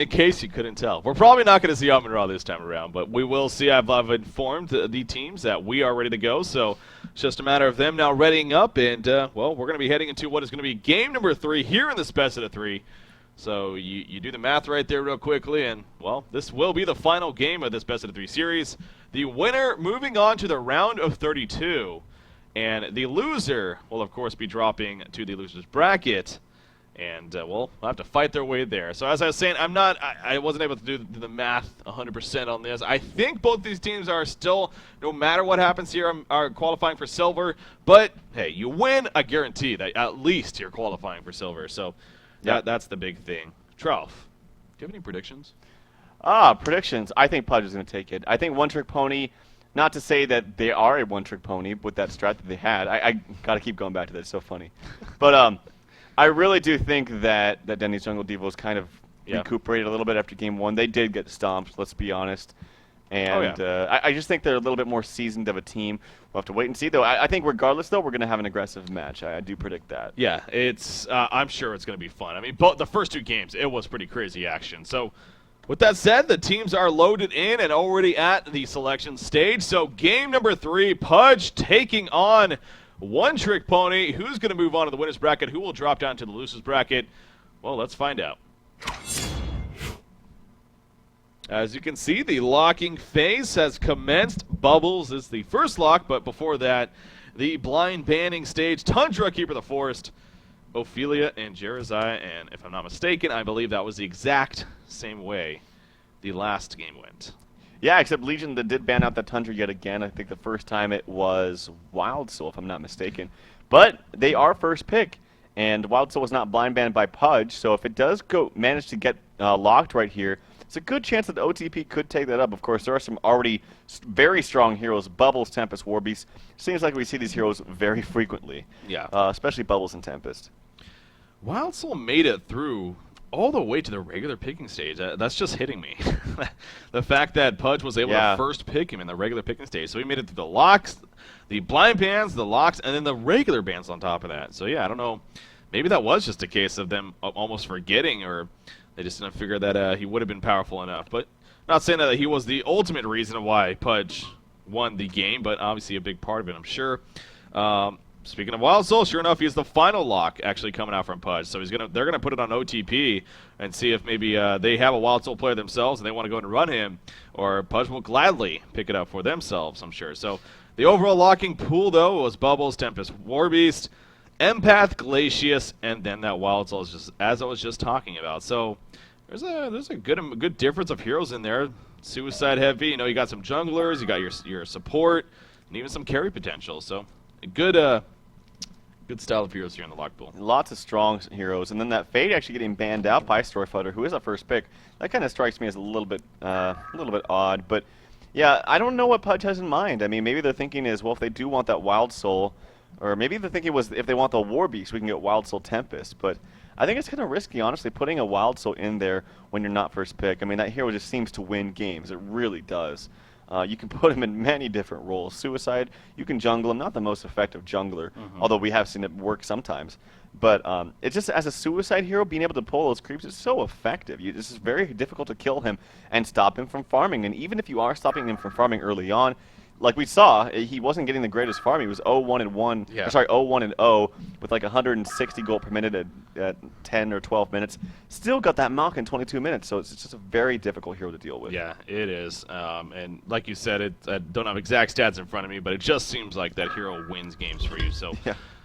In case you couldn't tell, we're probably not going to see Amon Ra this time around, but we will see. I've informed the teams that we are ready to go, so it's just a matter of them now readying up, and, well, we're going to be heading into what is going to be game number 3 here in this best of 3. So you do the math right there real quickly, and, well, this will be the final game of this best of 3 series. The winner moving on to the round of 32, and the loser will, of course, be dropping to the loser's bracket. And, well, we'll have to fight their way there. So as I was saying, I wasn't able to do the math 100% on this. I think both these teams are still, no matter what happens here, are qualifying for silver. But, hey, you win, I guarantee that at least you're qualifying for silver. So that's the big thing. Trough, do you have any predictions? Predictions. I think Pudge is going to take it. I think One Trick Pony, not to say that they are a One Trick Pony with that strat that they had. I got to keep going back to that. It's so funny. But, I really do think that Denny's Jungle Devos kind of recuperated a little bit after game 1. They did get stomped, let's be honest. And I just think they're a little bit more seasoned of a team. We'll have to wait and see, though. I think regardless, though, we're going to have an aggressive match. I do predict that. Yeah, it's. I'm sure it's going to be fun. I mean, the first 2 games, it was pretty crazy action. So, with that said, the teams are loaded in and already at the selection stage. So, game number 3, Pudge taking on One Trick Pony. Who's going to move on to the winner's bracket? Who will drop down to the loser's bracket? Well, let's find out. As you can see, the locking phase has commenced. Bubbles is the first lock, but before that, the blind banning stage. Tundra, Keeper of the Forest, Ophelia, and Jerizai. And if I'm not mistaken, I believe that was the exact same way the last game went. Yeah, except Legion that did ban out that Tundra yet again. I think the first time it was Wild Soul, if I'm not mistaken. But they are first pick, and Wild Soul was not blind banned by Pudge, so if it does manage to get locked right here, it's a good chance that the OTP could take that up. Of course, there are some already very strong heroes, Bubbles, Tempest, Warbeast. Seems like we see these heroes very frequently, especially Bubbles and Tempest. Wild Soul made it through all the way to the regular picking stage. That's just hitting me. The fact that Pudge was able to first pick him in the regular picking stage. So he made it through the locks, the blind bans, the locks, and then the regular bans on top of that. So yeah, I don't know. Maybe that was just a case of them almost forgetting, or they just didn't figure that he would have been powerful enough. But not saying that he was the ultimate reason why Pudge won the game, but obviously a big part of it, I'm sure. Speaking of Wild Soul, sure enough, he's the final lock actually coming out from Pudge. So they're gonna put it on OTP and see if maybe they have a Wild Soul player themselves and they want to go and run him, or Pudge will gladly pick it up for themselves, I'm sure. So the overall locking pool, though, was Bubbles, Tempest, Warbeast, Empath, Glacius, and then that Wild Soul, just as I was just talking about. So there's a good difference of heroes in there. Suicide heavy, you got some junglers, you got your support, and even some carry potential. So a good style of heroes here in the lock pool. Lots of strong heroes, and then that Fade actually getting banned out by Storyfighter, who is a first pick. That kind of strikes me as a little bit odd. But yeah, I don't know what Pudge has in mind. I mean, maybe their thinking is, well, if they do want that Wild Soul, or maybe the thinking was if they want the Warbeast, we can get Wild Soul Tempest. But I think it's kind of risky, honestly, putting a Wild Soul in there when you're not first pick. I mean, that hero just seems to win games. It really does. You can put him in many different roles. Suicide, you can jungle him. Not the most effective jungler, although we have seen it work sometimes. But it's just, as a Suicide hero, being able to pull those creeps is so effective. This is very difficult to kill him and stop him from farming. And even if you are stopping him from farming early on, like we saw, he wasn't getting the greatest farm. He was 0-1-1. Yeah. Sorry, 0-1-0 with like 160 gold per minute at 10 or 12 minutes. Still got that Malk in 22 minutes, so it's just a very difficult hero to deal with. Yeah, it is. And like you said, I don't have exact stats in front of me, but it just seems like that hero wins games for you. So,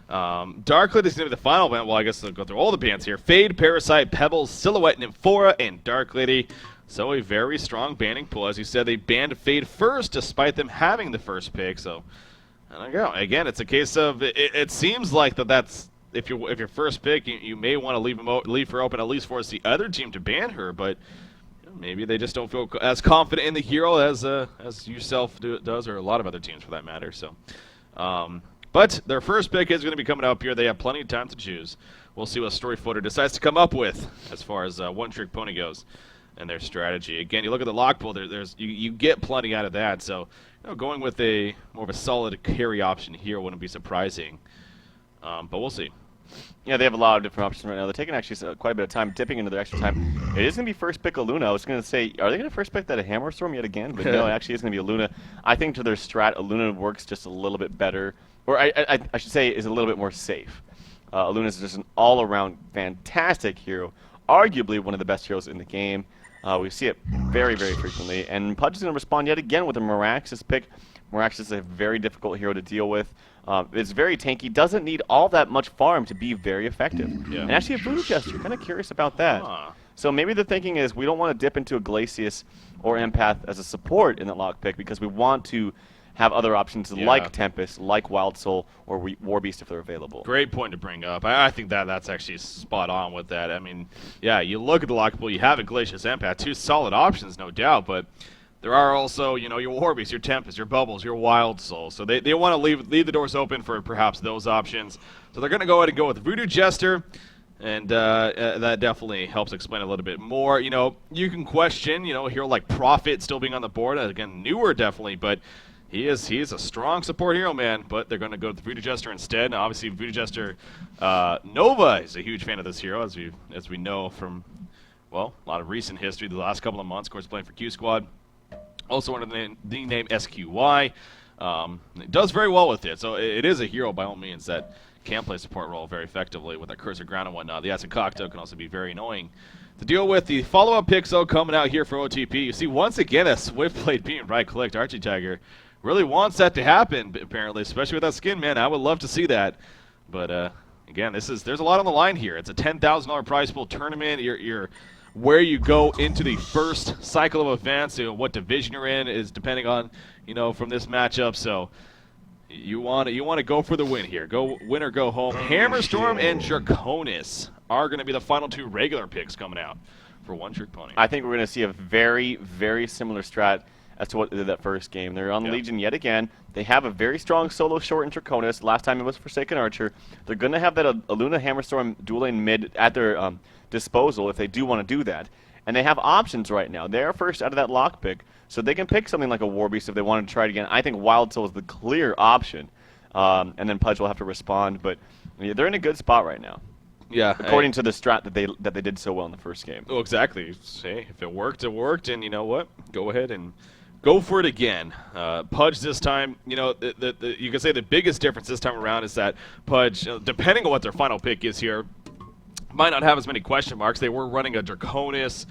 Dark Lady is going to be the final ban. Well, I guess I'll go through all the bans here. Fade, Parasite, Pebbles, Silhouette, Nymphora, and Dark Lady. So a very strong banning pool. As you said, they banned Fade first, despite them having the first pick. So, there you go. Again, it's a case of it seems like that's if you're first pick, you may want to leave her open, at least force the other team to ban her. But maybe they just don't feel as confident in the hero as yourself does, or a lot of other teams for that matter. So, but their first pick is going to be coming up here. They have plenty of time to choose. We'll see what Storyfooter decides to come up with as far as One Trick Pony goes and their strategy. Again, you look at the lock pool, you get plenty out of that. So, going with more of a solid carry option here wouldn't be surprising. But we'll see. Yeah, they have a lot of different options right now. They're taking actually quite a bit of time, dipping into their extra time. It is going to be first pick a Luna. I was going to say, are they going to first pick that a Hammer Storm yet again? But no, it actually is going to be a Luna. I think to their strat, a Luna works just a little bit better. Or I should say is a little bit more safe. Luna is just an all-around fantastic hero. Arguably one of the best heroes in the game. We see it very, very frequently. And Pudge is going to respond yet again with a Miraxis pick. Miraxis is a very difficult hero to deal with. It's very tanky, doesn't need all that much farm to be very effective. Yeah. And actually a Voodoo Jester, kind of curious about that. So maybe the thinking is we don't want to dip into a Glacius or Empath as a support in that lockpick because we want to have other options like Tempest, like Wild Soul, or War Beast if they're available. Great point to bring up. I think that's actually spot on with that. I mean, yeah, you look at the lock pool, you have a Glacius Empath, two solid options, no doubt, but there are also, you know, your War Beast, your Tempest, your Bubbles, your Wild Soul. So they want to leave the doors open for perhaps those options. So they're going to go ahead and go with Voodoo Jester, and that definitely helps explain a little bit more. You know, you can question, you know, a hero like Prophet still being on the board. Again, newer definitely, but he is a strong support hero, man. But they're going to go with the Voodoo Jester instead. Now, obviously, Voodoo Jester Nova is a huge fan of this hero, as we know from, well, a lot of recent history the last couple of months. Of course, playing for Q Squad. Also under the name SQY. It does very well with it. So it is a hero by all means that can play support role very effectively with that cursor ground and whatnot. The Acid Cocktail can also be very annoying to deal with. The follow-up picks, though, coming out here for OTP. You see, once again, a Swift Blade being right-clicked. Archie Tiger really wants that to happen, apparently, especially with that skin, man. I would love to see that. But, again, there's a lot on the line here. It's a $10,000 prize pool tournament. You're where you go into the first cycle of events, you know, what division you're in is depending on, you know, from this matchup. So you want to go for the win here. Go win or go home. Hammerstorm and Draconis are going to be the final two regular picks coming out for One Trick Pony. I think we're going to see a very, very similar strat as to what they did that first game. They're on Legion yet again. They have a very strong solo short in Draconis. Last time it was Forsaken Archer. They're going to have that Aluna Hammerstorm dual lane mid at their disposal if they do want to do that. And they have options right now. They're first out of that lockpick, so they can pick something like a War Beast if they want to try it again. I think Wild Soul is the clear option. And then Pudge will have to respond, but they're in a good spot right now. Yeah, according to the strat that they did so well in the first game. Oh, exactly. Hey, if it worked, it worked, and you know what? Go ahead and go for it again. Pudge this time, you know, you can say the biggest difference this time around is that Pudge, depending on what their final pick is here, might not have as many question marks. They were running a Draconis,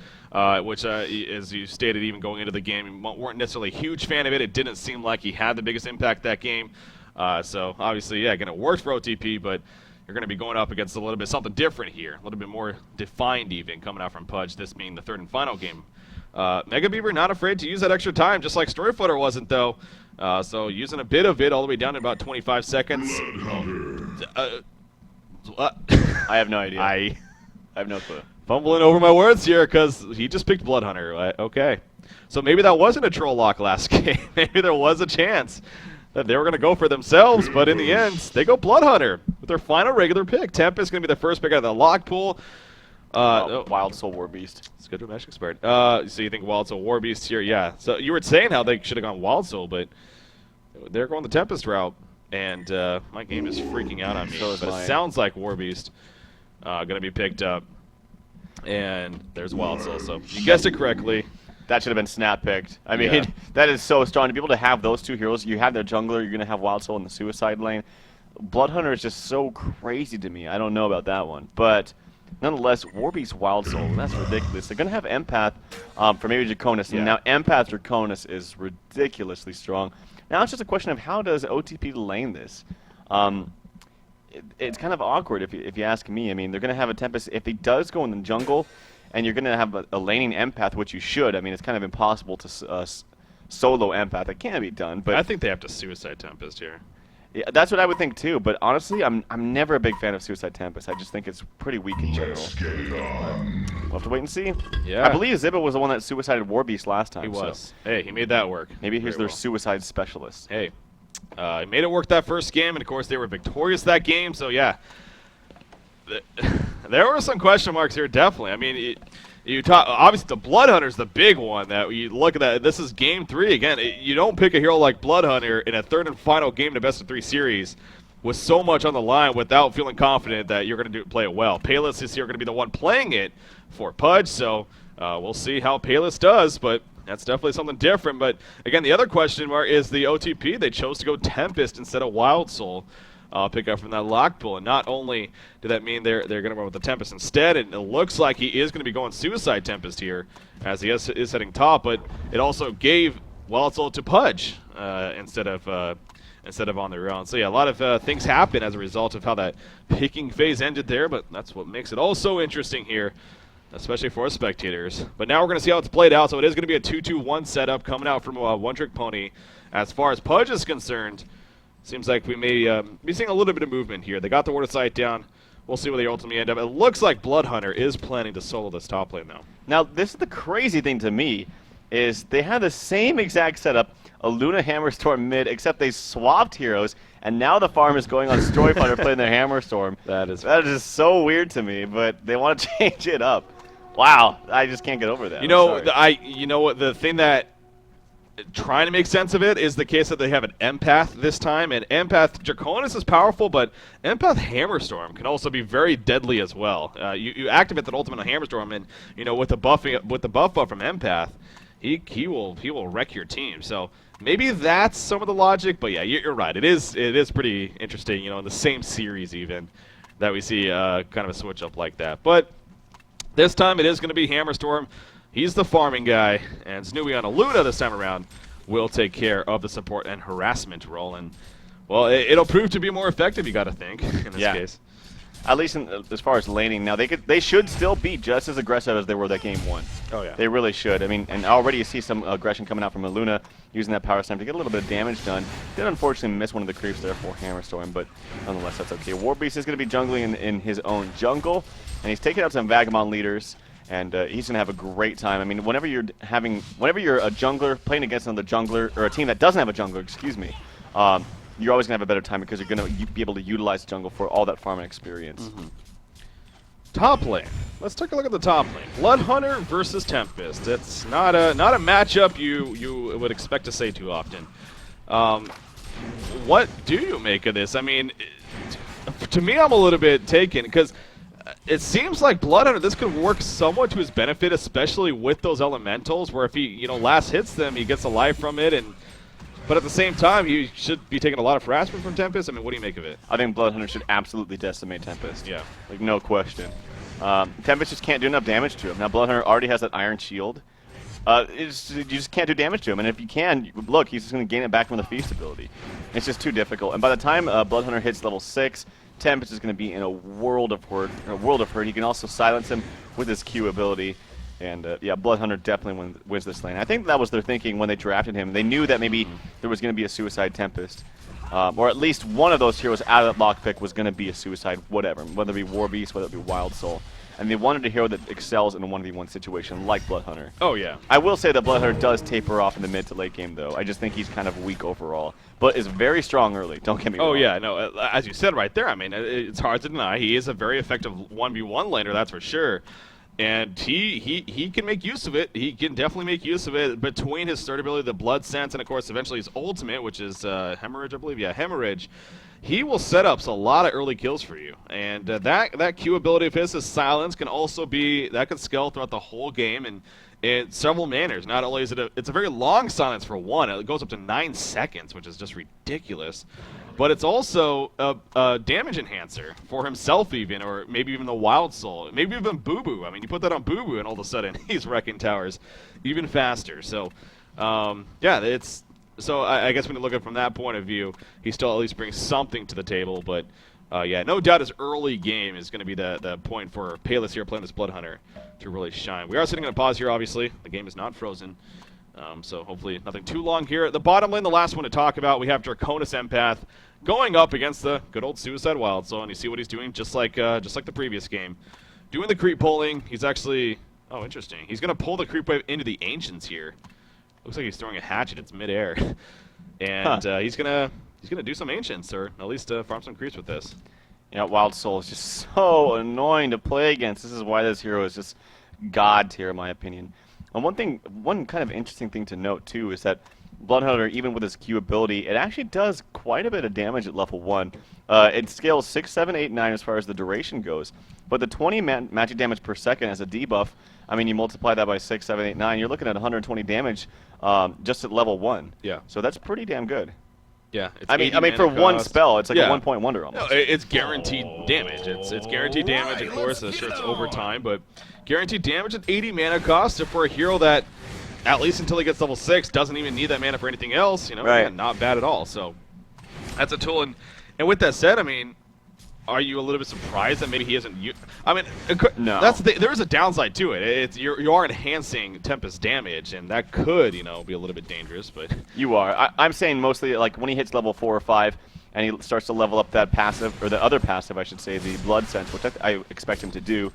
which, as you stated, even going into the game, you weren't necessarily a huge fan of it. It didn't seem like he had the biggest impact that game. So, obviously, yeah, going to work for OTP, but you're going to be going up against a little bit something different here, a little bit more defined even, coming out from Pudge, this being the third and final game. Mega Beaver not afraid to use that extra time, just like Storyfooter wasn't, though. So, using a bit of it all the way down to about 25 seconds. I have no idea. I have no clue. Fumbling over my words here because he just picked Bloodhunter. Okay. So maybe that wasn't a troll lock last game. Maybe there was a chance that they were going to go for themselves, but in the end, they go Bloodhunter with their final regular pick. Tempest is going to be the first pick out of the lock pool. Wild Soul War Beast. Schedule match expert. So you think Wild Soul War Beast here? Yeah. So you were saying how they should have gone Wild Soul, but they're going the Tempest route. And my game is freaking out on me. So but it sounds like War Beast going to be picked up. And there's Wild Soul. So you guessed it correctly. That should have been snap picked. I mean, that is so strong. To be able to have those two heroes, you have their jungler, you're going to have Wild Soul in the suicide lane. Bloodhunter is just so crazy to me. I don't know about that one. But nonetheless, War Beast Wild Soul, that's ridiculous. They're going to have Empath for maybe Draconis. Yeah. And now Empath Draconis is ridiculously strong. Now it's just a question of how does OTP lane this? It's kind of awkward if you ask me. I mean, they're going to have a Tempest. If he does go in the jungle, and you're going to have a laning Empath, which you should. I mean, it's kind of impossible to solo Empath. It can be done, but I think they have to Suicide Tempest here. Yeah, that's what I would think too. But honestly, I'm never a big fan of Suicide Tempest. I just think it's pretty weak in general. We'll have to wait and see. Yeah, I believe Zibba was the one that suicided War Beast last time. He was. So. Hey, he made that work. Maybe he's their suicide specialist. Hey, he made it work that first game, and of course they were victorious that game. So yeah, there were some question marks here, definitely. I mean, you talk obviously the Bloodhunter's the big one that you look at. That this is game 3 again. You don't pick a hero like Bloodhunter in a third and final game in a best of 3 series with so much on the line without feeling confident that you're going to play it well. Payless is here going to be the one playing it for Pudge, so we'll see how Payless does, but that's definitely something different. But again, the other question mark is the OTP. They chose to go Tempest instead of Wild Soul. Pick up from that lock pool, and not only did that mean they're going to run with the Tempest instead, and it looks like he is going to be going Suicide Tempest here as he is heading top, but it also gave Wild Soul to Pudge instead of on their own. So yeah, a lot of things happen as a result of how that picking phase ended there, but that's what makes it also interesting here, especially for spectators. But now we're going to see how it's played out. So it is going to be a 2-2-1 setup coming out from One Trick Pony. As far as Pudge is concerned, seems like we may be seeing a little bit of movement here. They got the Word of Sight down. We'll see where they ultimately end up. It looks like Bloodhunter is planning to solo this top lane, though. Now, this is the crazy thing to me, is they have the same exact setup, a Luna Hammerstorm mid, except they swapped heroes, and now the farm is going on Storyfighter playing their Hammerstorm. That is just so weird to me, but they want to change it up. Wow, I just can't get over that. You know what? The thing that trying to make sense of it is the case that they have an Empath this time, and Empath Draconis is powerful, but Empath Hammerstorm can also be very deadly as well. You activate that ultimate on Hammerstorm, and with the buff up from Empath, he will wreck your team. So maybe that's some of the logic, but yeah, you're right. It is pretty interesting, in the same series even, that we see kind of a switch up like that. But this time it is going to be Hammerstorm. He's the farming guy, and Znui on Luna this time around will take care of the support and harassment role. And, well, it'll prove to be more effective, you got to think, in this case. At least as far as laning. Now, they should still be just as aggressive as they were that game 1. Oh, yeah. They really should. I mean, and already you see some aggression coming out from Luna using that power slam to get a little bit of damage done. Did unfortunately miss one of the creeps there for Hammerstorm, but nonetheless, that's okay. Warbeast is going to be jungling in his own jungle, and he's taking out some Vagabond leaders. And he's going to have a great time. I mean, whenever you're a jungler playing against another jungler, or a team that doesn't have a jungler, excuse me, you're always going to have a better time because you're going to be able to utilize jungle for all that farming experience. Mm-hmm. Top lane. Let's take a look at the top lane. Bloodhunter versus Tempest. It's not a matchup you would expect to say too often. What do you make of this? I mean, to me, I'm a little bit taken because it seems like Bloodhunter, this could work somewhat to his benefit, especially with those elementals, where if he, last hits them, he gets a life from it, but at the same time, he should be taking a lot of harassment from Tempest. I mean, what do you make of it? I think Bloodhunter should absolutely decimate Tempest. Yeah. Like, no question. Tempest just can't do enough damage to him. Now, Bloodhunter already has that Iron Shield. You just can't do damage to him, and if you can, look, he's just going to gain it back from the Feast ability. It's just too difficult. And by the time Bloodhunter hits level 6, Tempest is going to be in a world of hurt. He can also silence him with his Q ability. And, yeah, Bloodhunter definitely wins this lane. I think that was their thinking when they drafted him. They knew that maybe there was going to be a Suicide Tempest. Or at least one of those heroes out of that lockpick was going to be a Suicide whatever, whether it be Warbeast, whether it be Wild Soul. And they wanted a hero that excels in a 1v1 situation like Bloodhunter. Oh, yeah. I will say that Bloodhunter does taper off in the mid to late game, though. I just think he's kind of weak overall. But is very strong early, don't get me wrong. Oh, yeah, no, as you said right there, I mean, it's hard to deny. He is a very effective 1v1 laner, that's for sure. And he can make use of it. He can definitely make use of it between his third ability, the Blood Sense, and, of course, eventually his ultimate, which is Hemorrhage, I believe. Yeah, Hemorrhage. He will set up a lot of early kills for you, and that Q ability of his, his silence, can also be that could scale throughout the whole game and in several manners. Not only is it's a very long silence for one, it goes up to 9 seconds, which is just ridiculous, but it's also a damage enhancer for himself even, or maybe even the Wild Soul, maybe even Boo Boo. I mean, you put that on Boo Boo, and all of a sudden he's wrecking towers even faster. So, yeah, it's. So I guess when you look at it from that point of view, he still at least brings something to the table. But yeah, no doubt his early game is going to be the point for Payless here playing this Bloodhunter to really shine. We are sitting on a pause here, obviously. The game is not frozen. So hopefully nothing too long here. At the bottom lane, the last one to talk about, we have Draconis Empath going up against the good old Suicide Wild Soul. And you see what he's doing, just like the previous game. Doing the creep pulling. He's actually... Oh, interesting. He's going to pull the creep wave into the Ancients here. Looks like he's throwing a hatchet. It's midair, and he's gonna do some Ancients, or at least farm some creeps with this. Yeah, Wild Soul is just so annoying to play against. This is why this hero is just god tier, in my opinion. And one kind of interesting thing to note too is that Bloodhunter, even with his Q ability, it actually does quite a bit of damage at level 1. It scales 6, 7, 8, 9 as far as the duration goes. But the 20 magic damage per second as a debuff, I mean, you multiply that by 6, 7, 8, 9, you're looking at 120 damage just at level 1. Yeah. So that's pretty damn good. Yeah. It's I mean, for one spell, it's like a 1 point wonder almost. No, it's guaranteed damage. It's guaranteed damage, of course. Sure, it's over time, but guaranteed damage at 80 mana cost. So for a hero that, at least until he gets level 6, doesn't even need that mana for anything else, you know, again, not bad at all. So that's a tool. And with that said, I mean, are you a little bit surprised that maybe he isn't? I mean, no. That's there is a downside to it. You are enhancing Tempest damage, and that could, you know, be a little bit dangerous. But you are. I'm saying mostly like when he hits level 4 or 5, and he starts to level up that passive, or the other passive, I should say, the Blood Sense, which I expect him to do.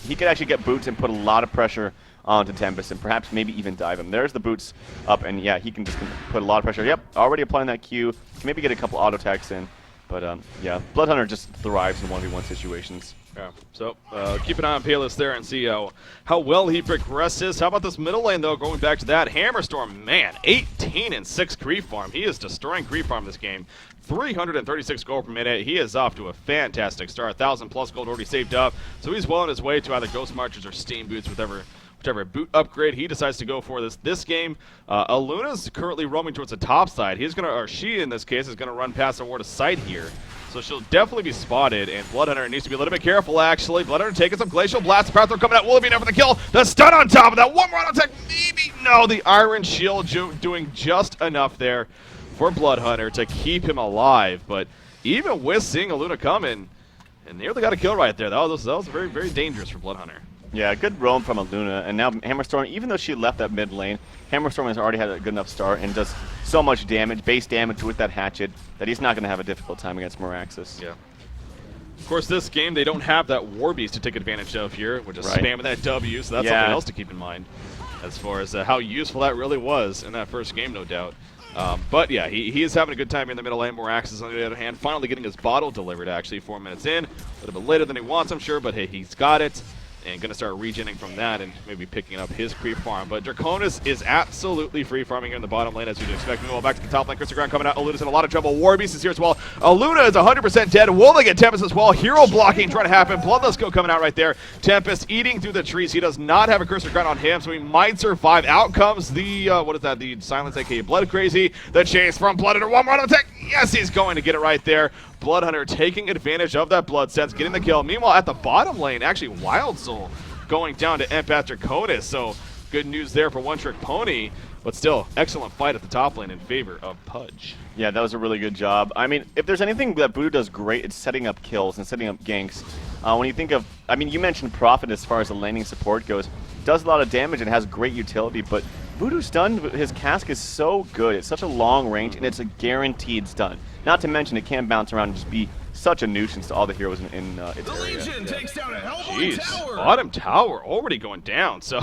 He could actually get boots and put a lot of pressure onto Tempest, and perhaps maybe even dive him. There's the boots up, and yeah, he can just put a lot of pressure. Yep, already applying that Q. Maybe get a couple auto attacks in. But yeah, Bloodhunter just thrives in 1v1 situations. Yeah, so keep an eye on Payless there and see how well he progresses. How about this middle lane, though, going back to that? Hammerstorm, man, 18 and 6 creep farm. He is destroying creep farm this game. 336 gold per minute. He is off to a fantastic start. 1,000+ gold already saved up. So he's well on his way to either Ghost Marchers or Steam Boots, whichever boot upgrade he decides to go for this game. Aluna's currently roaming towards the top side. He's gonna, or she in this case, is gonna run past the ward of sight here. So she'll definitely be spotted, and Bloodhunter needs to be a little bit careful, actually. Bloodhunter taking some Glacial Blast. Pathro coming out. Will it be enough for the kill? The stun on top of that. One more attack. Maybe. No, the Iron Shield doing just enough there for Bloodhunter to keep him alive. But even with seeing Aluna coming, and nearly got a kill right there. That was very, very dangerous for Bloodhunter. Yeah, good roam from Aluna, and now Hammerstorm, even though she left that mid lane, Hammerstorm has already had a good enough start and does so much damage, base damage with that hatchet, that he's not going to have a difficult time against Meraxis. Yeah. Of course, this game, they don't have that War Beast to take advantage of here, which is spamming that W, so that's something else to keep in mind as far as how useful that really was in that first game, no doubt. But yeah, he is having a good time here in the middle lane. Meraxis, on the other hand, finally getting his bottle delivered, actually, 4 minutes in. A little bit later than he wants, I'm sure, but hey, he's got it. And going to start regenning from that and maybe picking up his creep farm. But Draconis is absolutely free farming here in the bottom lane, as you'd expect. Meanwhile, back to the top lane. Crystal Ground coming out. Aluna's in a lot of trouble. Warbeast is here as well. Aluna is 100% dead. Will they get Tempest as well? Hero blocking trying to happen. Bloodless Go coming out right there. Tempest eating through the trees. He does not have a Crystal Ground on him, so he might survive. Out comes the, what is that? The Silence, aka Blood Crazy. The chase from Bloodhunter. One more attack. Yes, he's going to get it right there. Bloodhunter taking advantage of that Blood Sense, getting the kill. Meanwhile, at the bottom lane, actually, Wild Soul going down to Empath Draconis, so good news there for One Trick Pony, but still, excellent fight at the top lane in favor of Pudge. Yeah, that was a really good job. I mean, if there's anything that Voodoo does great, it's setting up kills and setting up ganks. When you think of, I mean, you mentioned Prophet as far as the laning support goes, does a lot of damage and has great utility, but Voodoo's stun, his cask is so good, it's such a long range, and it's a guaranteed stun. Not to mention, it can bounce around and just be such a nuisance to all the heroes in its area. Legion takes down a Jeez, tower. bottom tower already going down. So,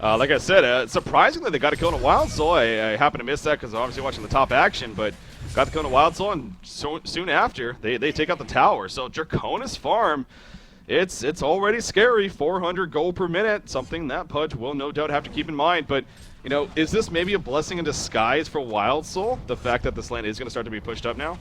like I said, surprisingly they got a kill on a Wild Soul. I happened to miss that because I'm obviously watching the top action, but got the kill on a Wild Soul, and soon after they take out the tower. So Draconis farm, it's already scary. 400 gold per minute, something that Pudge will no doubt have to keep in mind. But you know, is this maybe a blessing in disguise for Wild Soul? The fact that this lane is going to start to be pushed up now.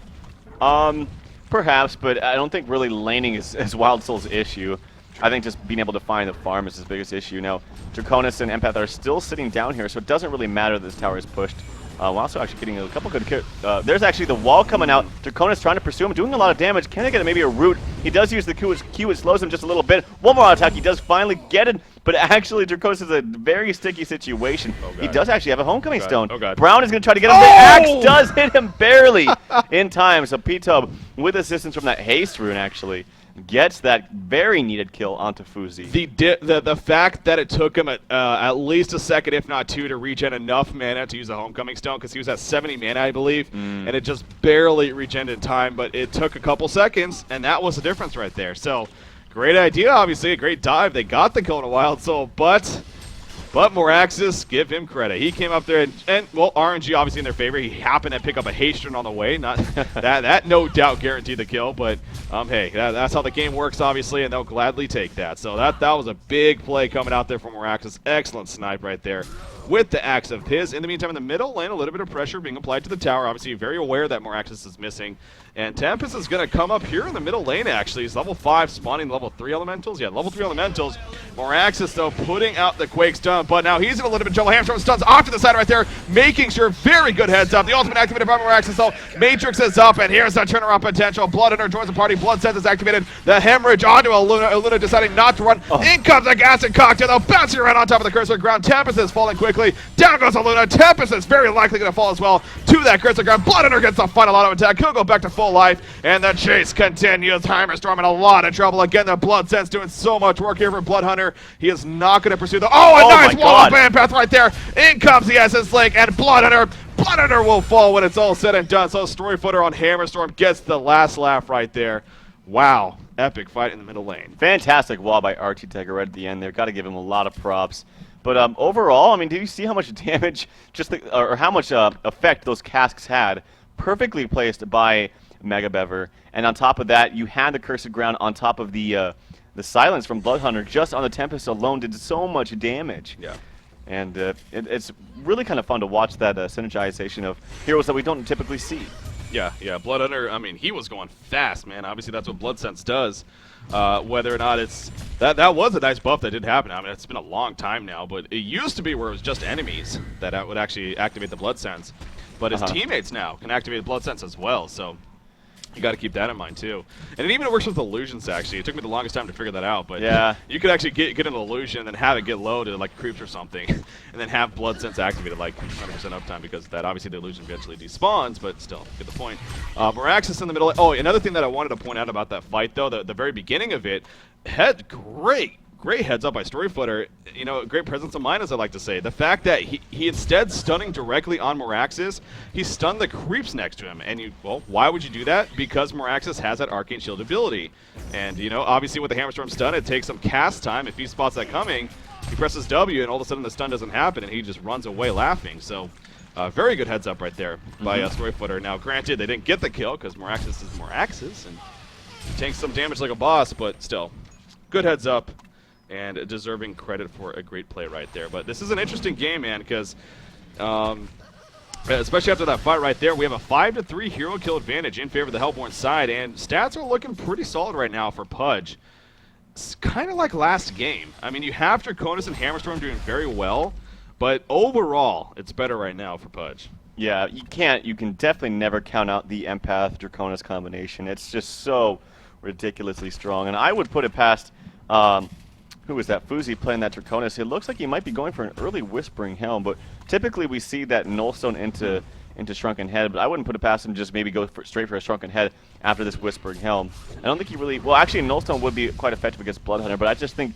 Perhaps, but I don't think really laning is Wild Soul's issue. I think just being able to find the farm is his biggest issue. Now, Draconis and Empath are still sitting down here, so it doesn't really matter that this tower is pushed. While also actually getting a couple good kills. There's actually the wall coming out. Draconis trying to pursue him, doing a lot of damage. Can they get maybe a root? He does use the Q, it slows him just a little bit. One more attack, he does finally get it, but actually Draconis is a very sticky situation. He does actually have a homecoming stone. Brown is going to try to get him. The axe does hit him barely in time, so P-Tub, with assistance from that haste rune, actually gets that very needed kill onto Fuzi. The fact that it took him at least a second, if not two, to regen enough mana to use the Homecoming Stone, because he was at 70 mana, I believe, and it just barely regened in time, but it took a couple seconds, and that was the difference right there. So, great idea, obviously, a great dive. They got the kill in a Wild Soul, but But Moraxis, give him credit. He came up there and well, RNG obviously in their favor. He happened to pick up a Haitian on the way. Not that no doubt guaranteed the kill, but hey, that's how the game works, obviously, and they'll gladly take that. So that was a big play coming out there from Moraxis. Excellent snipe right there with the axe of his. In the meantime, in the middle lane, a little bit of pressure being applied to the tower. Obviously, very aware that Moraxis is missing. And Tempest is going to come up here in the middle lane, actually. He's level 5, spawning level 3 elementals. Yeah, level 3 elementals. Moraxis, though, putting out the Quake stun, but now he's in a little bit of trouble. Hamstrom stuns off to the side right there, making sure very good heads up. The ultimate activated by Moraxis, though. Matrix is up, and here's the turnaround potential. Bloodhunter joins the party. Blood Sense is activated. The hemorrhage onto Luna. Luna deciding not to run. In comes the acid cocktail, though, bouncing around on top of the cursor ground. Tempest is falling quickly. Down goes Luna. Tempest is very likely going to fall as well to that cursor ground. Bloodhunter gets the final auto attack. He'll go back to full life, and the chase continues. Heimerstorm in a lot of trouble. Again, the Blood Sense doing so much work here for Bloodhunter. He is not going to pursue the... Oh, a nice wall-up band path right there. In comes the Essence Link, and Bloodhunter will fall when it's all said and done. So Storyfooter on Hammerstorm gets the last laugh right there. Wow. Epic fight in the middle lane. Fantastic wall by RT Tiger right at the end there. Got to give him a lot of props. But overall, I mean, did you see how much damage, or how much effect those casks had? Perfectly placed by Mega Bever. And on top of that, you had the Cursed Ground on top of the silence from Bloodhunter. Just on the Tempest alone did so much damage. Yeah. And it's really kind of fun to watch that synergization of heroes that we don't typically see. Yeah, Bloodhunter, I mean, he was going fast, man. Obviously, that's what Blood Sense does. Whether or not it's... That was a nice buff that did happen. I mean, it's been a long time now, but it used to be where it was just enemies that would actually activate the Blood Sense. But his teammates now can activate Blood Sense as well, so... You got to keep that in mind too, and it even works with illusions. Actually, it took me the longest time to figure that out. But yeah, you could actually get an illusion and then have it get low to like creeps or something, and then have Blood Sense activated like 100% uptime because of that. Obviously, the illusion eventually despawns, but still, get the point. Moraxis in the middle. Oh, another thing that I wanted to point out about that fight though, the very beginning of it, had great heads up by Storyfooter. You know, great presence of mind, as I like to say. The fact that he instead stunning directly on Moraxis, he stunned the creeps next to him. And well, why would you do that? Because Moraxis has that Arcane Shield ability. And, you know, obviously with the Hammerstorm stun, it takes some cast time. If he spots that coming, he presses W, and all of a sudden the stun doesn't happen, and he just runs away laughing. So, very good heads up right there by Storyfooter. Now, granted, they didn't get the kill because Moraxis is Moraxis, and he takes some damage like a boss, but still, good heads up. And deserving credit for a great play right there. But this is an interesting game, man, because especially after that fight right there, we have a 5-3 hero kill advantage in favor of the Hellborn side, and stats are looking pretty solid right now for Pudge. It's kind of like last game. I mean, you have Draconis and Hammerstorm doing very well, but overall, it's better right now for Pudge. Yeah, you can definitely never count out the Empath Draconis combination. It's just so ridiculously strong, and I would put it past... who was that? Fuzi playing that Draconis. It looks like he might be going for an early Whispering Helm, but typically we see that Nullstone into Shrunken Head, but I wouldn't put it past him just maybe go straight for a Shrunken Head after this Whispering Helm. I don't think he really... Well, actually, Nullstone would be quite effective against Bloodhunter, but I just think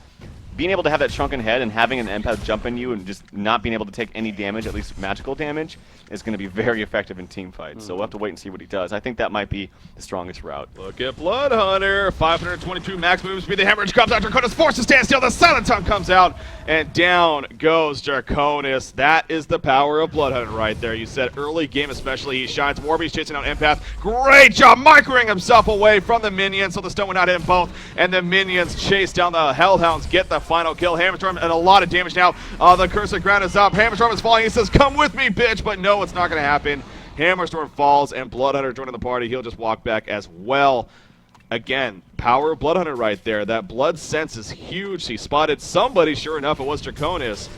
being able to have that Shrunken Head and having an Empath jump in you and just not being able to take any damage, at least magical damage, is going to be very effective in team fights. So we'll have to wait and see what he does. I think that might be the strongest route. Look at Bloodhunter, 522 max move speed. The hemorrhage comes out. Draconis forced to stand still. The Silent Tongue comes out, and down goes Draconis. That is the power of Bloodhunter right there. You said early game especially, he shines. Warby's chasing out Empath. Great job microing himself away from the minions, so the stun would not hit him both, and the minions chase down the Hellhounds, get the final kill. Hammerstorm and a lot of damage now. The Cursed Ground is up. Hammerstorm is falling. He says, "Come with me, bitch," but no, it's not going to happen. Hammerstorm falls, and Bloodhunter joining the party. He'll just walk back as well. Again, power of Bloodhunter right there. That Blood Sense is huge. He spotted somebody. Sure enough, it was Draconis.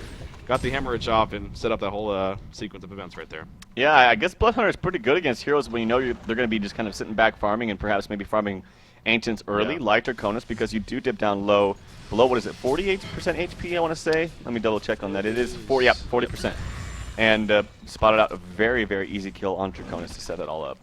Got the hemorrhage off and set up that whole sequence of events right there. Yeah, I guess Bloodhunter is pretty good against heroes when you know they're going to be just kind of sitting back farming and perhaps maybe farming Ancients early, like Draconis, because you do dip down low, below, what is it, 48% HP, I want to say? Let me double check on that. It is 40%. And spotted out a very, very easy kill on Draconis to set it all up.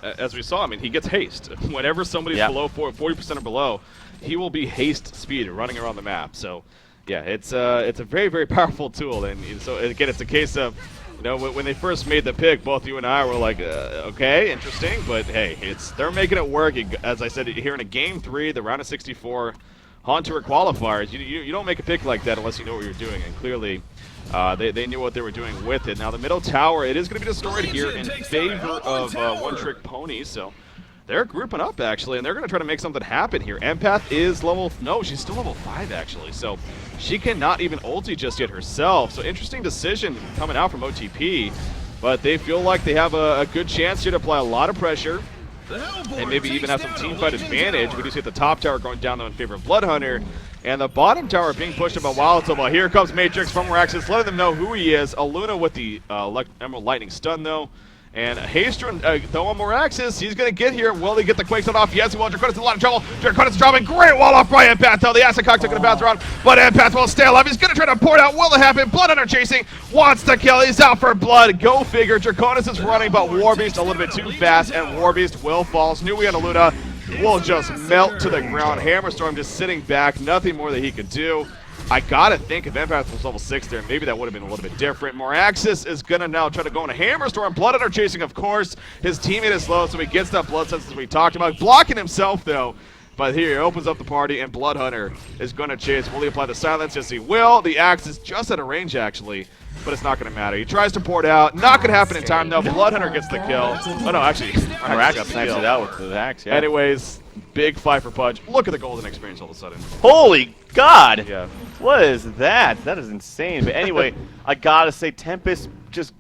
As we saw, I mean, he gets haste. Whenever somebody's below 40% or below, he will be haste speed running around the map. So, yeah, it's a very, very powerful tool. And so, again, it's a case of, you know, when they first made the pick, both you and I were like, okay, interesting, but hey, they're making it work. As I said, here in a game 3, the round of 64, HoN to her qualifiers. You don't make a pick like that unless you know what you're doing, and clearly they knew what they were doing with it. Now the middle tower, it is going to be destroyed here in favor of One Trick Pony, so they're grouping up actually, and they're going to try to make something happen here. Empath is no, she's still level 5 actually, so she cannot even ulti just yet herself. So interesting decision coming out from OTP, but they feel like they have a good chance here to apply a lot of pressure and maybe even have some team fight advantage. We do see the top tower going down though in favor of Bloodhunter, and the bottom tower being pushed up by WildSoul. But here comes Matrix from Meraxis, letting them know who he is. Aluna with the Emerald Lightning stun though. And Haster, though on Meraxis, he's going to get here. Will he get the Quake stun off? Yes, he will. Draconis in a lot of trouble. Draconis dropping. Great wall off by Empath, though. The Acid Cocktail going to bounce around, but Empath will stay alive. He's going to try to pour it out. Will it happen? Bloodhunter chasing. Wants to kill. He's out for blood. Go figure. Draconis is running, but Warbeast a little bit too fast, and Warbeast will fall. Snooey and Aluna will just melt to the ground. Hammerstorm just sitting back. Nothing more that he could do. I gotta think if Empath was level 6 there, maybe that would have been a little bit different. Meraxis is gonna now try to go on a Hammerstorm. Bloodhunter chasing, of course. His teammate is low, so he gets that blood sense as we talked about. Blocking himself, though. But here, he opens up the party, and Bloodhunter is gonna chase. Will he apply the silence? Yes, he will. The axe is just out of range, actually, but it's not gonna matter. He tries to pour it out. Not gonna happen in time, though. Bloodhunter gets the kill. Oh, no, actually, Meraxis snipes it out with the axe, yeah. Anyways, big fight for Pudge. Look at the golden experience all of a sudden. Holy God! Yeah. What is that? That is insane. But anyway, I gotta say, Tempest just,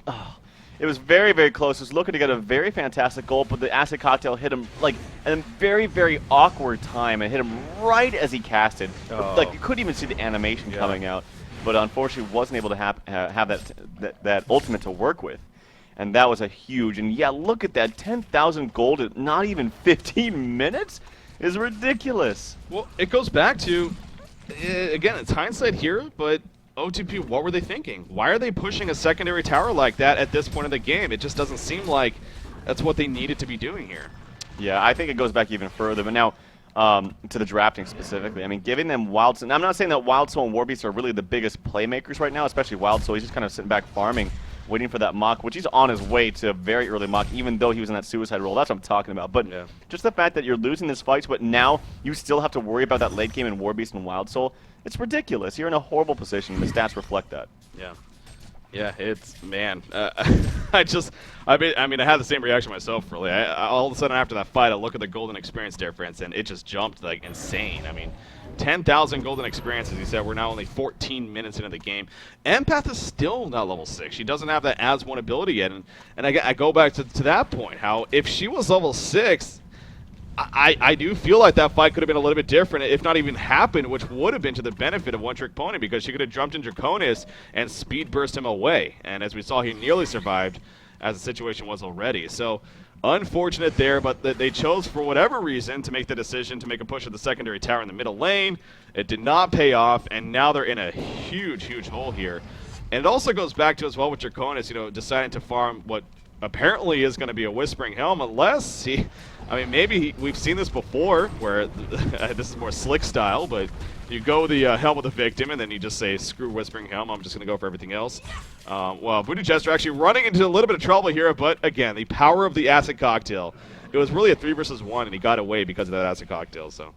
it was very, very close. He was looking to get a very fantastic goal, but the Acid Cocktail hit him, like, at a very, very awkward time, and hit him right as he casted. Oh. Like, you couldn't even see the animation coming out, but unfortunately wasn't able to have that ultimate to work with. And that was a huge, and yeah, look at that, 10,000 gold in not even 15 minutes is ridiculous. Well, it goes back to, again, it's hindsight here, but OTP, what were they thinking? Why are they pushing a secondary tower like that at this point in the game? It just doesn't seem like that's what they needed to be doing here. Yeah, I think it goes back even further, but now to the drafting specifically. I mean, giving them WildSoul, and I'm not saying that WildSoul and Warbeast are really the biggest playmakers right now, especially WildSoul. He's just kind of sitting back farming, waiting for that mock, which he's on his way to a very early mock, even though he was in that suicide role. That's what I'm talking about. But just the fact that you're losing this fight, but now you still have to worry about that late game in Warbeast and WildSoul, it's ridiculous. You're in a horrible position. The stats reflect that. Yeah. Yeah, it's, man, I mean, I had the same reaction myself, really. All of a sudden after that fight, I look at the golden experience difference, and it just jumped, like, insane. I mean, 10,000 golden experiences, he said. We're now only 14 minutes into the game. Empath is still not level 6. She doesn't have that as one ability yet, and I go back to that point, how if she was level 6, I do feel like that fight could have been a little bit different, if not even happened, which would have been to the benefit of One Trick Pony, because she could have jumped in Draconis and speed burst him away. And as we saw, he nearly survived, as the situation was already. So, unfortunate there, but they chose, for whatever reason, to make the decision to make a push at the secondary tower in the middle lane. It did not pay off, and now they're in a huge, huge hole here. And it also goes back to, as well, with Draconis, you know, deciding to farm what apparently is going to be a Whispering Helm, unless he, I mean, maybe we've seen this before, where this is more slick style, but you go the Helm of the Victim, and then you just say, screw Whispering Helm, I'm just going to go for everything else. Well, Voodoo Jester actually running into a little bit of trouble here, but again, the power of the Acid Cocktail. It was really a 3 versus 1, and he got away because of that Acid Cocktail, so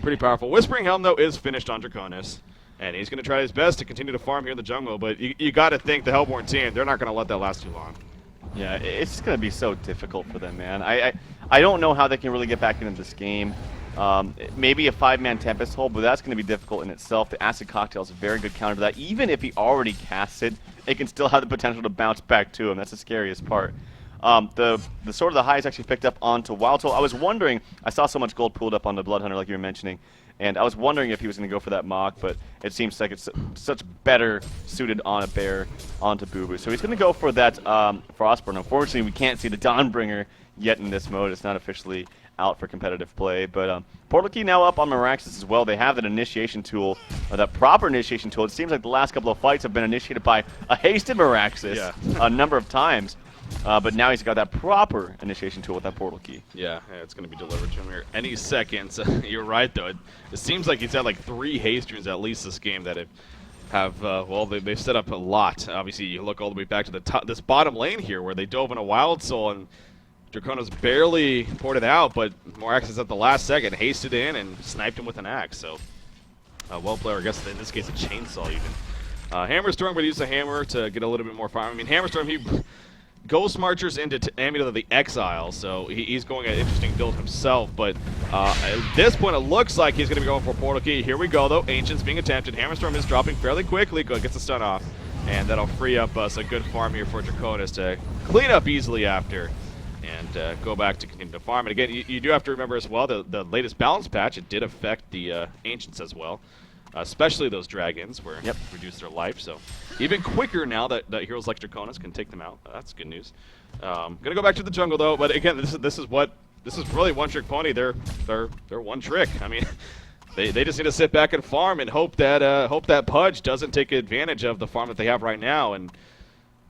pretty powerful. Whispering Helm, though, is finished on Draconis, and he's going to try his best to continue to farm here in the jungle, but you got to think the Hellborn team, they're not going to let that last too long. Yeah, it's just going to be so difficult for them, man. I don't know how they can really get back into this game. Maybe a 5-man Tempest hold, but that's going to be difficult in itself. The Acid Cocktail is a very good counter to that. Even if he already casts it, it can still have the potential to bounce back to him. That's the scariest part. The Sword of the High is actually picked up onto WildSoul. I was wondering, I saw so much gold pooled up on the Bloodhunter like you were mentioning, and I was wondering if he was going to go for that mock, but it seems like it's such better suited on a bear onto Boo Boo. So he's going to go for that Frostburn. Unfortunately, we can't see the Dawnbringer yet in this mode. It's not officially out for competitive play. But Portal Key now up on Meraxis as well. They have that initiation tool, that proper initiation tool. It seems like the last couple of fights have been initiated by a hasted Meraxis a number of times. But now he's got that proper initiation tool with that Portal Key. Yeah, it's going to be delivered to him here any second. You're right, though. It seems like he's had like 3 haste runes at least this game that have well, they've set up a lot. Obviously, you look all the way back to the top, this bottom lane here where they dove in a WildSoul, and Draconis barely poured it out, but Meraxis at the last second hasted in and sniped him with an axe. So well player, I guess in this case a chainsaw even. Hammerstorm would use the hammer to get a little bit more fire. I mean, Hammerstorm, he Ghost Marchers into Amulet of the Exile, so he's going an interesting build himself, but at this point it looks like he's going to be going for Portal Key. Here we go, though. Ancients being attempted. Hammerstorm is dropping fairly quickly. Gets the stun off, and that'll free up us a good farm here for Draconis to clean up easily after and go back to continue to farm. And again, you do have to remember as well, the latest balance patch, it did affect the Ancients as well. Especially those dragons, where reduce their life. So even quicker now that heroes like Draconis can take them out. That's good news. Gonna go back to the jungle though. But again, this is really one trick pony. They're one trick. I mean, they just need to sit back and farm and hope that Pudge doesn't take advantage of the farm that they have right now and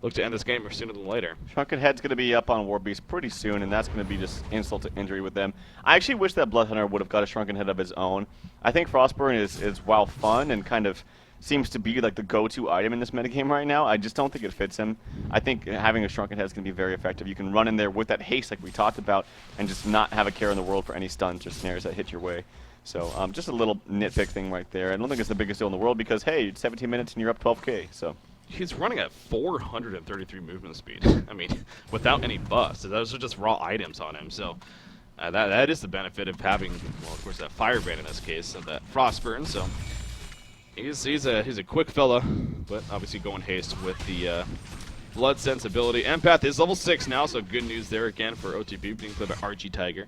look to end this game sooner than later. Shrunken Head's going to be up on Warbeast pretty soon, and that's going to be just insult to injury with them. I actually wish that Bloodhunter would have got a Shrunken Head of his own. I think Frostburn is while fun and kind of seems to be like the go-to item in this metagame right now. I just don't think it fits him. I think having a Shrunken Head is going to be very effective. You can run in there with that haste like we talked about and just not have a care in the world for any stuns or snares that hit your way. So just a little nitpick thing right there. I don't think it's the biggest deal in the world because, hey, it's 17 minutes and you're up 12K. So. He's running at 433 movement speed. I mean, without any buffs. Those are just raw items on him. So that is the benefit of having, well, of course, that Firebrand in this case, of that Frostburn. So he's a quick fella, but obviously going haste with the Blood Sensibility. Empath is level 6 now, so good news there again for OTP being played by RG Tiger.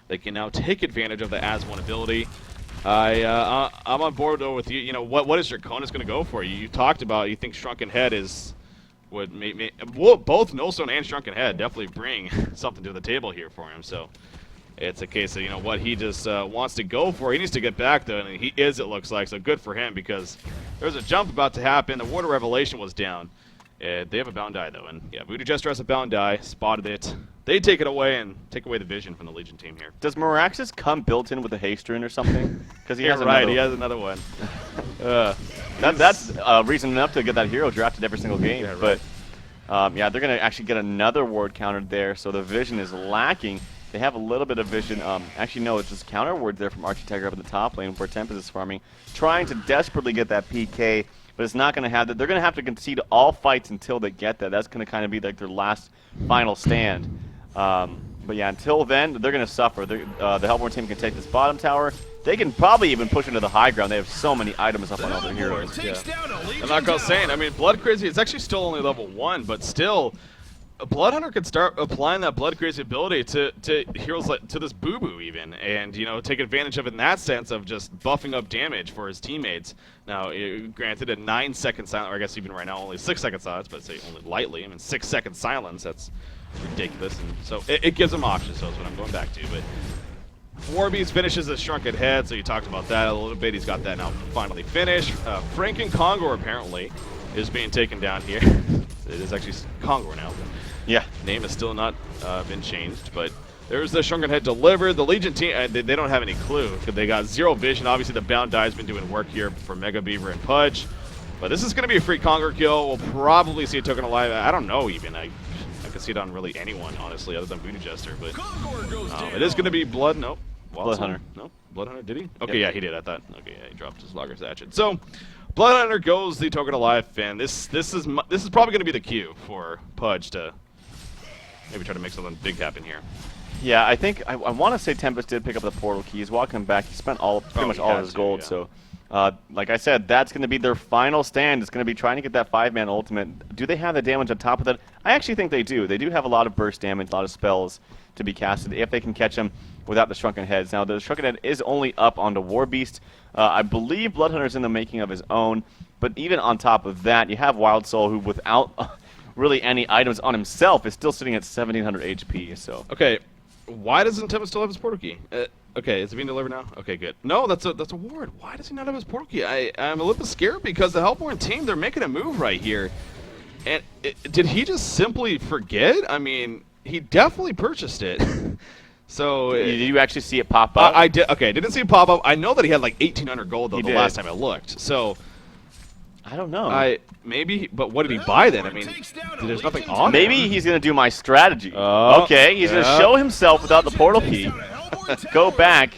They can now take advantage of the As-1 ability. I'm on board though with you. You know what is Draconis going to go for? You talked about you think Shrunken Head is would well, both Nullstone and Shrunken Head definitely bring something to the table here for him. So it's a case of what he just wants to go for. He needs to get back though, and he is. It looks like so good for him because there's a jump about to happen. The Water Revelation was down. They have a bound die though, and yeah, Voodoo Jester has a bound die. Spotted it. They take it away and take away the vision from the Legion team here. Does Meraxis come built in with a haste rune or something? Because he has right. He has another one. That's reason enough to get that hero drafted every single game. Yeah, right. But yeah, they're gonna actually get another ward countered there, so the vision is lacking. They have a little bit of vision. Actually, no, it's just counter ward there from Archie Tiger up in the top lane where Tempest is farming, trying to desperately get that PK. But it's not going to have that. They're going to have to concede all fights until they get that. That's going to kind of be like their last final stand. But yeah, until then, they're going to suffer. The Hellborn team can take this bottom tower. They can probably even push into the high ground. They have so many items up on all their heroes. Yeah. I'm not going to say it. I mean, Blood Crazy, it's actually still only level 1, but still, a Bloodhunter could start applying that Blood Crazy ability to heroes like to this Boo Boo even, and take advantage of it in that sense of just buffing up damage for his teammates. Now, granted, a 9-second silence, or I guess even right now only 6-second silence, but say only lightly. I mean, 6-second silence, that's ridiculous, and so it gives him options. So that's what I'm going back to. But Warbeast finishes a Shrunken Head, so you talked about that a little bit. He's got that now finally finished. Franken Kongor apparently is being taken down here. It is actually Kongor now. Yeah. Name has still not been changed, but there's the Shrunken Head delivered. The Legion team, they don't have any clue because they got 0 vision. Obviously, the bound die has been doing work here for Mega Beaver and Pudge. But this is going to be a free Conger kill. We'll probably see a token alive. I don't know even. I could see it on really anyone, honestly, other than Voodoo Jester. But it is going to be Blood. Nope. Bloodhunter. No, Bloodhunter. Did he? Okay, yeah, he did. I thought. Okay, yeah, he dropped his Logger's Hatchet. So Bloodhunter goes the token alive, and this is probably going to be the cue for Pudge to maybe try to make something big happen here. Yeah, I think I want to say Tempest did pick up the portal key. He's walking back. He spent pretty much all of his gold. Yeah. So, like I said, that's going to be their final stand. It's going to be trying to get that 5-man ultimate. Do they have the damage on top of that? I actually think they do. They do have a lot of burst damage, a lot of spells to be casted if they can catch them without the Shrunken Heads. Now, the Shrunken Head is only up onto Warbeast. I believe Bloodhunter's in the making of his own. But even on top of that, you have Wild Soul, who without really any items on himself is still sitting at 1700 HP. So okay. Why doesn't Tempest still have his portal key? Okay, is it being delivered now? Okay, good. No, that's a ward. Why does he not have his portal key? I'm a little bit scared because the Hellborn team, they're making a move right here. And did he just simply forget? I mean, he definitely purchased it. So did you actually see it pop up? I did. Okay, I didn't see it pop up. I know that he had like 1,800 gold though the last time I looked. So I don't know. Maybe, but what did he buy then? I mean, there's nothing on. Maybe he's gonna do my strategy. Okay, he's gonna show himself without the portal key. Go back.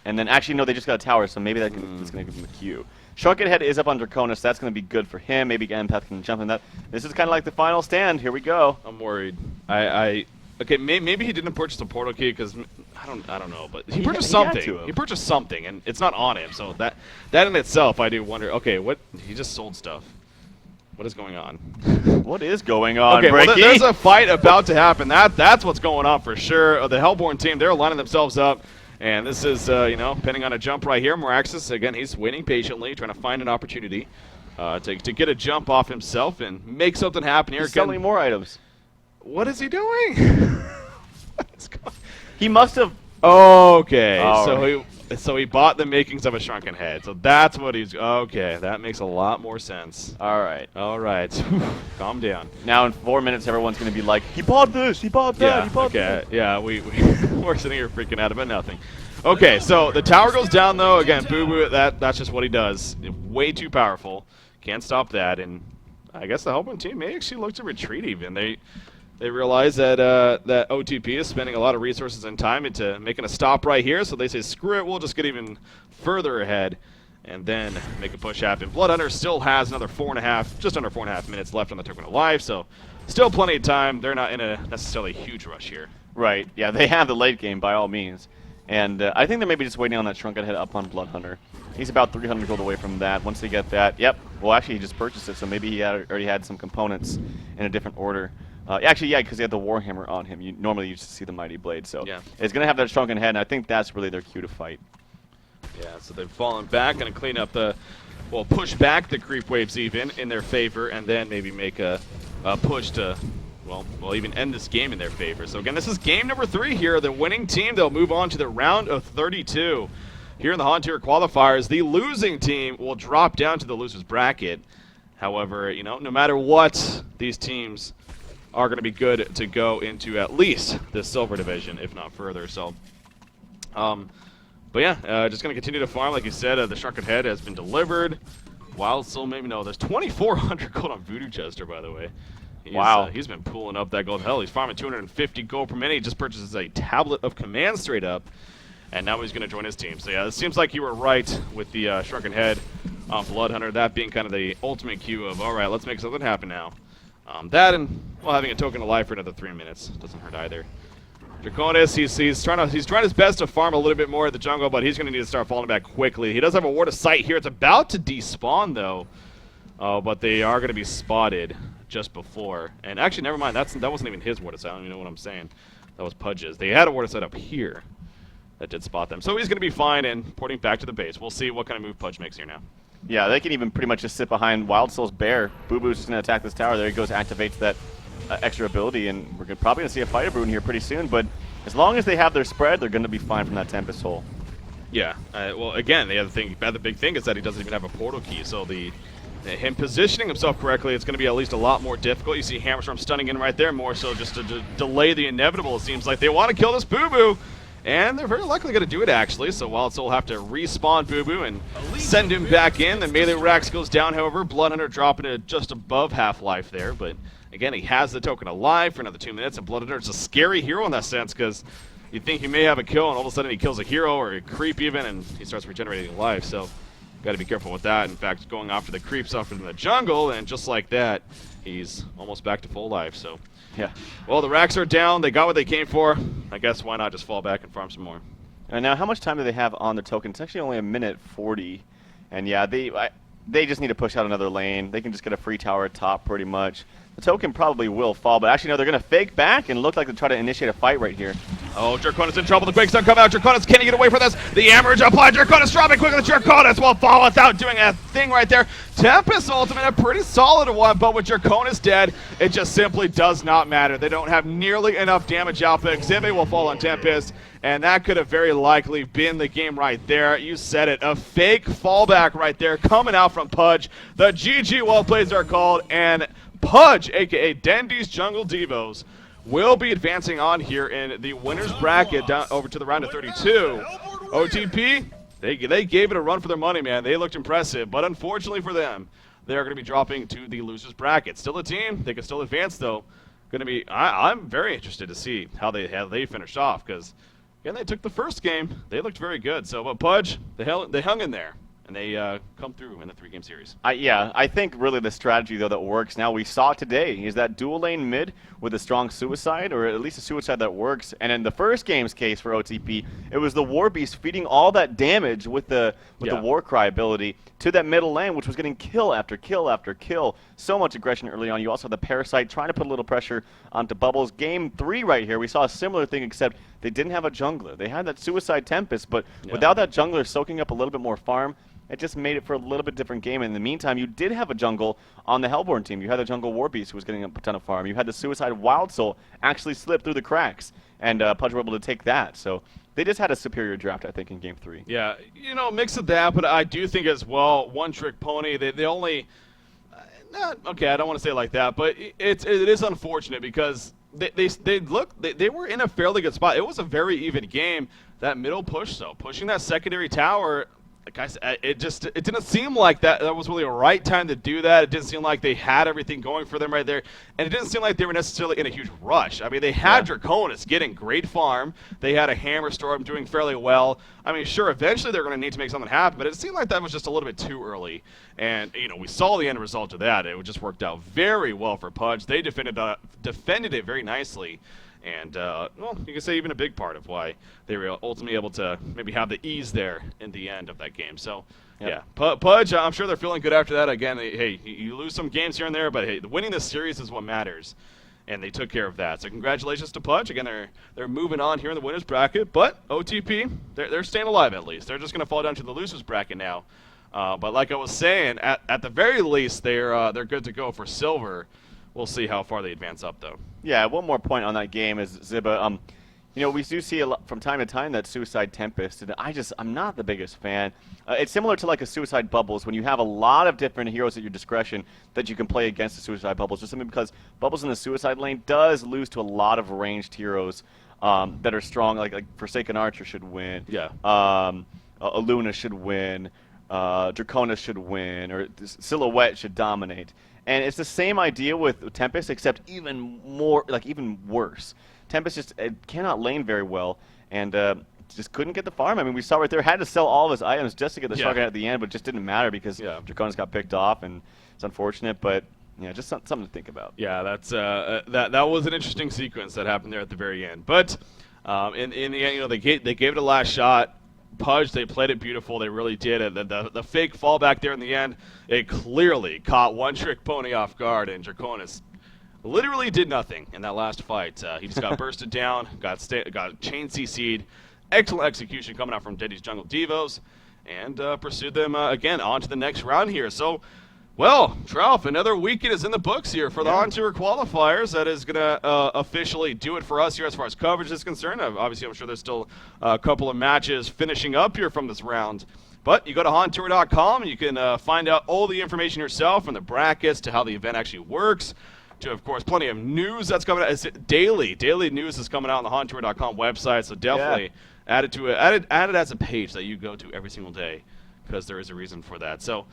And then, actually, no, they just got a tower, so maybe that's going to give him a Q. Shrunken Head is up on Draconis, so that's going to be good for him. Maybe Empath can jump in that. This is kind of like the final stand. Here we go. I'm worried. Okay, maybe he didn't purchase a portal key because I don't know, but he purchased something. He purchased something, and it's not on him. So that in itself, I do wonder. Okay, what he just sold stuff. What is going on? What is going on, okay, well, Breaky? there's a fight about to happen. That's what's going on for sure. The Hellborn team, they're lining themselves up. And this is, you know, pending on a jump right here. Moraxis, again, he's waiting patiently, trying to find an opportunity to get a jump off himself and make something happen here. He's selling more items. What is he doing? He must have... Okay, Oh. so he bought the makings of a Shrunken Head. So that's what he's... Okay, that makes a lot more sense. All right. All right. Calm down. Now in 4 minutes, everyone's going to be like, he bought this, he bought that, he bought that. Yeah, we're sitting here freaking out about nothing. Okay, so the tower goes down, though. Again, Boo Boo, that's just what he does. Way too powerful. Can't stop that. And I guess the Hellborn team may actually look to retreat even. They realize that that OTP is spending a lot of resources and time into making a stop right here, so they say, screw it, we'll just get even further ahead and then make a push happen. Bloodhunter still has another just under 4.5 minutes left on the token of life, so still plenty of time. They're not in a necessarily huge rush here. Right, yeah, they have the late game by all means. And I think they're maybe just waiting on that Shrunken Head up on Bloodhunter. He's about 300 gold away from that. Once they get that, yep. Well, actually, he just purchased it, so maybe he already had some components in a different order. Actually, yeah, because he had the Warhammer on him. Normally, you just see the Mighty Blade, so yeah. It's going to have that Shrunken Head, and I think that's really their cue to fight. Yeah, so they've fallen back, going to clean up push back the creep waves even in their favor, and then maybe make a push to, well, even end this game in their favor. So again, this is game number 3 here. The winning team, they'll move on to the round of 32. Here in the HoN Tier qualifiers, the losing team will drop down to the loser's bracket. However, you know, no matter what, these teams are going to be good to go into at least the silver division, if not further. So, but yeah, just going to continue to farm. Like you said, the Shrunken Head has been delivered. Wild Soul, maybe no. There's 2,400 gold on Voodoo Chester, by the way. Wow. He's been pulling up that gold. Hell, he's farming 250 gold per minute. He just purchases a tablet of command straight up, and now he's going to join his team. So yeah, it seems like you were right with the Shrunken Head on Bloodhunter. That being kind of the ultimate cue of, all right, let's make something happen now. That and, well, having a token of life for another 3 minutes doesn't hurt either. Draconis, he's trying his best to farm a little bit more at the jungle, but he's going to need to start falling back quickly. He does have a ward of sight here. It's about to despawn, though, but they are going to be spotted just before. And actually, never mind. That wasn't even his ward of sight. I don't even know what I'm saying. That was Pudge's. They had a ward of sight up here that did spot them. So he's going to be fine and porting back to the base. We'll see what kind of move Pudge makes here now. Yeah, they can even pretty much just sit behind Wild Soul's bear. Boo Boo's just going to attack this tower. There he goes, activates that extra ability, and we're probably going to see a Fighter Brew in here pretty soon. But as long as they have their spread, they're going to be fine from that Tempest Hole. Yeah. Well, again, the big thing is that he doesn't even have a portal key. So him positioning himself correctly, it's going to be at least a lot more difficult. You see Hammerstorm stunning in right there, more so just to delay the inevitable. It seems like they want to kill this Boo Boo. And they're very likely going to do it, actually. So Wild Soul will have to respawn Boo Boo and send him back in. The melee Rax goes down, however. Bloodhunter dropping to just above half-life there. But, again, he has the token alive for another 2 minutes. And Bloodhunter's a scary hero in that sense, because you think he may have a kill, and all of a sudden he kills a hero or a creep even, and he starts regenerating life. So got to be careful with that. In fact, going after the creeps off in the jungle, and just like that, he's almost back to full life. So. Yeah. Well, the Racks are down. They got what they came for. I guess why not just fall back and farm some more. And now, how much time do they have on the token? It's actually only 1:40. And yeah, they just need to push out another lane. They can just get a free tower at top pretty much. The token probably will fall, but actually, no, they're going to fake back and look like they try to initiate a fight right here. Oh, Draconis in trouble. The Quake's don't come out. Draconis, can he get away from this? The Amberage applied. Draconis dropping quickly. Draconis will fall without doing a thing right there. Tempest ultimate, a pretty solid one, but with Draconis dead, it just simply does not matter. They don't have nearly enough damage output. Exhibit will fall on Tempest, and that could have very likely been the game right there. You said it. A fake fallback right there coming out from Pudge. The GG well plays are called, and Pudge, a.k.a. Dendy's Jungle Devos, will be advancing on here in the winner's bracket down over to the round of 32. OTP, they gave it a run for their money, man. They looked impressive, but unfortunately for them, they are going to be dropping to the loser's bracket. Still a team. They can still advance, though. Going to be. I'm very interested to see how they finished off, because And they took the first game. They looked very good. So, but Pudge, they hung in there. And they come through in the 3-game series. Yeah, I think really the strategy, though, that works now, we saw today, is that dual lane mid with a strong suicide, or at least a suicide that works. And in the first game's case for OTP, it was the War Beast feeding all that damage with the War Cry ability to that middle lane, which was getting kill after kill after kill. So much aggression early on. You also had the Parasite trying to put a little pressure onto Bubbles. Game 3 right here, we saw a similar thing, except they didn't have a jungler. They had that Suicide Tempest, but without that jungler soaking up a little bit more farm, it just made it for a little bit different game. In the meantime, you did have a jungle on the Hellborn team. You had the jungle War Beast who was getting a ton of farm. You had the Suicide Wild Soul actually slip through the cracks, and Pudge were able to take that. So they just had a superior draft, I think, in Game 3. Yeah, mix of that, but I do think as well, one-trick pony, they only... okay, I don't want to say it like that, but it is unfortunate because they were in a fairly good spot. It was a very even game. That middle push, though, pushing that secondary tower... Like I said, it didn't seem like that was really a right time to do that. It didn't seem like they had everything going for them right there. And it didn't seem like they were necessarily in a huge rush. I mean, they had Draconis getting great farm. They had a Hammer Storm doing fairly well. I mean, sure, eventually they're going to need to make something happen, but it seemed like that was just a little bit too early. And, we saw the end result of that. It just worked out very well for Pudge. They defended it very nicely. And, well, you can say even a big part of why they were ultimately able to maybe have the ease there in the end of that game. So, yeah, Pudge, I'm sure they're feeling good after that. Again, hey, you lose some games here and there, but, hey, winning this series is what matters. And they took care of that. So congratulations to Pudge. Again, they're moving on here in the winners bracket. But OTP, they're staying alive at least. They're just going to fall down to the losers bracket now. But like I was saying, at the very least, they're good to go for silver. We'll see how far they advance up, though. Yeah, one more point on that game is Ziba. We do see a lot from time to time that Suicide Tempest, and I'm not the biggest fan. It's similar to like a Suicide Bubbles when you have a lot of different heroes at your discretion that you can play against the Suicide Bubbles, just simply because Bubbles in the Suicide lane does lose to a lot of ranged heroes that are strong, like Forsaken Archer should win. Yeah. Aluna should win. Draconis should win, or Silhouette should dominate. And it's the same idea with Tempest, except even worse. Tempest just cannot lane very well, and just couldn't get the farm. I mean, we saw right there, had to sell all of his items just to get the shotgun at the end, but it just didn't matter because Draconis got picked off, and it's unfortunate, but just something to think about. Yeah, that's that was an interesting sequence that happened there at the very end. But in the end, they gave it a last shot. Pudge, they played it beautiful. They really did. The fake fallback there in the end, it clearly caught One Trick Pony off guard, and Draconis literally did nothing in that last fight. He just got bursted down, got chain CC'd. Excellent execution coming out from Diddy's Jungle Devos, and pursued them again on to the next round here. So, well, Trouf, another weekend is in the books here for the HoN Tour qualifiers. That is going to officially do it for us here as far as coverage is concerned. Obviously, I'm sure there's still a couple of matches finishing up here from this round. But you go to HoNTour.com, and you can find out all the information yourself, from the brackets to how the event actually works, to, of course, plenty of news that's coming out. Daily news is coming out on the HoNTour.com website, so definitely add it as a page that you go to every single day, because there is a reason for that. So,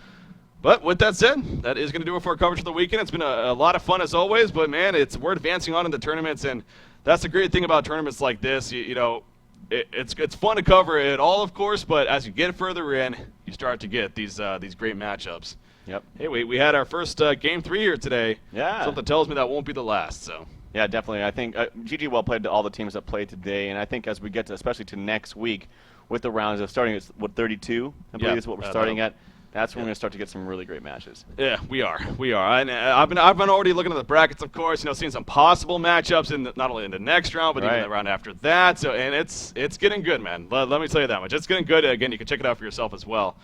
but with that said, that is going to do it for our coverage for the weekend. It's been a lot of fun as always, but man, we're advancing on in the tournaments, and that's the great thing about tournaments like this. It's fun to cover it all, of course, but as you get further in, you start to get these great matchups. Yep. Hey, we had our first Game 3 here today. Yeah. Something tells me that won't be the last. So. Yeah, definitely. I think GG well played to all the teams that played today, and I think as we get to, especially to next week, with the rounds of starting at 32, I believe is what we're starting at. That's when we're going to start to get some really great matches. Yeah, we are. And I've been already looking at the brackets, of course. Seeing some possible matchups in not only in the next round, but even the round after that. So, and it's getting good, man. Let me tell you that much. It's getting good. Again, you can check it out for yourself as well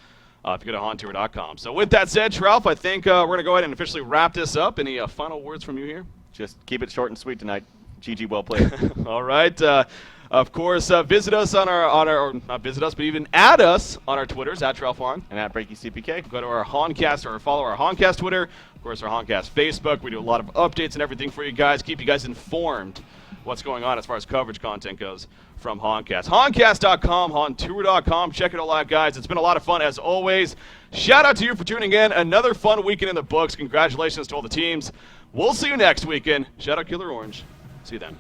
if you go to HoNTour.com. So, with that said, Trouf, I think we're going to go ahead and officially wrap this up. Any final words from you here? Just keep it short and sweet tonight. GG, well played. All right. Of course, visit us on our not visit us, but even add us on our Twitters, at TroufHoN and at BreakyCPK. Go to our HoNcast or follow our HoNcast Twitter. Of course, our HoNcast Facebook. We do a lot of updates and everything for you guys. Keep you guys informed what's going on as far as coverage content goes from HoNcast. HoNcast.com, HoNTour.com. Check it all out, guys. It's been a lot of fun as always. Shout out to you for tuning in. Another fun weekend in the books. Congratulations to all the teams. We'll see you next weekend. Shout out Killer Orange. See you then.